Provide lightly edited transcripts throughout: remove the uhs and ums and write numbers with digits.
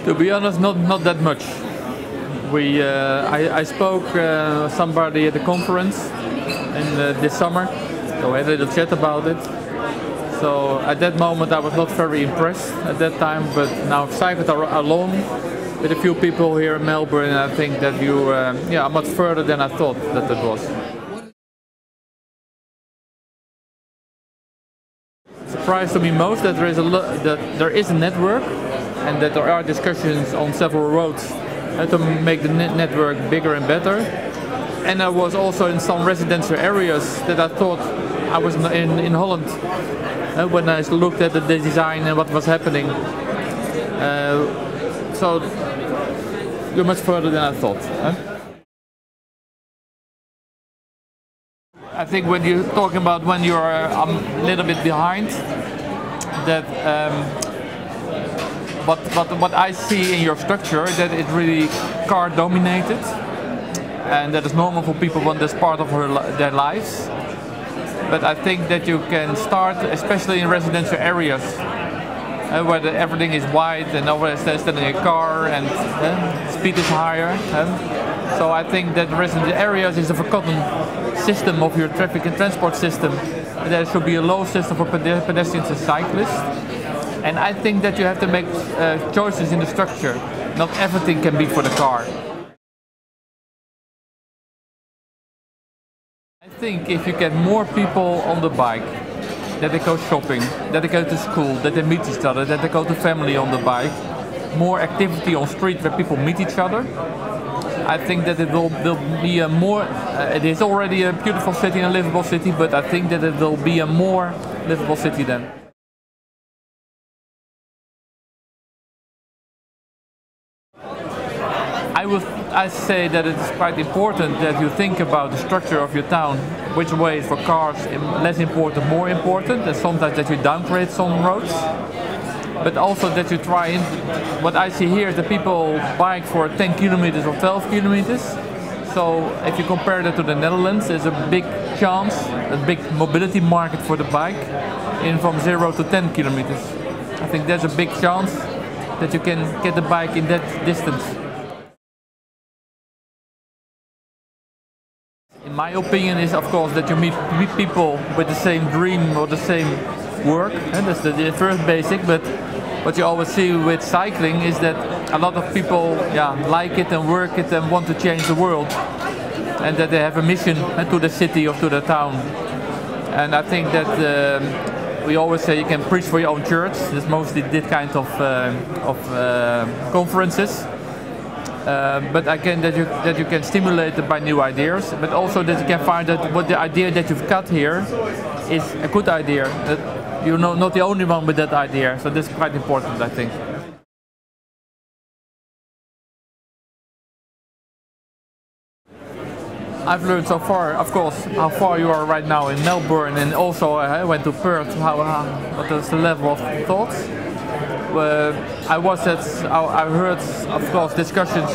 To be honest, not that much. I spoke somebody at the conference this summer, so I had a little chat about it. So at that moment I was not very impressed at that time, but now I've cycled alone with a few people here in Melbourne, and I think that you are much further than I thought that it was. Surprised to me most that there is a network, and that there are discussions on several roads to make the network bigger and better. And I was also in some residential areas that I thought I was in Holland when I looked at the design and what was happening. So you're much further than I thought. I think when you're talking about when you're a little bit behind, that what I see in your structure, that it's really car dominated, and that is normal for people when that's part of their lives. But I think that you can start, especially in residential areas, where everything is wide and nobody is standing in a car and speed is higher. So I think that residential areas is a forgotten system of your traffic and transport system. There should be a low system for pedestrians and cyclists. And I think that you have to make choices in the structure. Not everything can be for the car. I think if you get more people on the bike, that they go shopping, that they go to school, that they meet each other, that they go to family on the bike, more activity on street where people meet each other, I think that it will be a more, it is already a beautiful city and a livable city, but I think that it will be a more livable city then. I say that it's quite important that you think about the structure of your town, which way is for cars less important, more important, and sometimes that you downgrade some roads, but also that you try what I see here is that people bike for 10 kilometers or 12 kilometers. So if you compare that to the Netherlands, there's a big chance, a big mobility market for the bike in from 0 to 10 kilometers. I think there's a big chance that you can get the bike in that distance. In my opinion is of course that you meet people with the same dream or the same work, and that's the first basic, but what you always see with cycling is that a lot of people like it and work it and want to change the world, and that they have a mission to the city or to the town. And I think that we always say you can preach for your own church. There's mostly this kind of conferences. But again, that you can stimulate it by new ideas, but also that you can find that what the idea that you've got here is a good idea. That you're not the only one with that idea, so this is quite important, I think. I've learned so far, of course, how far you are right now in Melbourne, and also I went to Perth. What is the level of thoughts? I heard, of course, discussions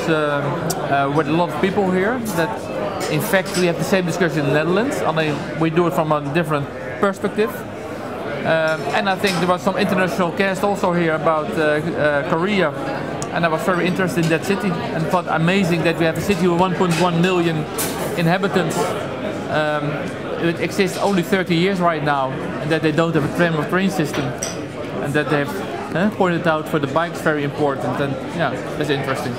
with a lot of people here that, in fact, we have the same discussion in the Netherlands, only we do it from a different perspective. And I think there was some international guests also here about Korea, and I was very interested in that city and thought amazing that we have a city with 1.1 million inhabitants. It exists only 30 years right now, and that they don't have a tram or train system, and that they have pointed out for the bikes very important, and yeah, that's interesting.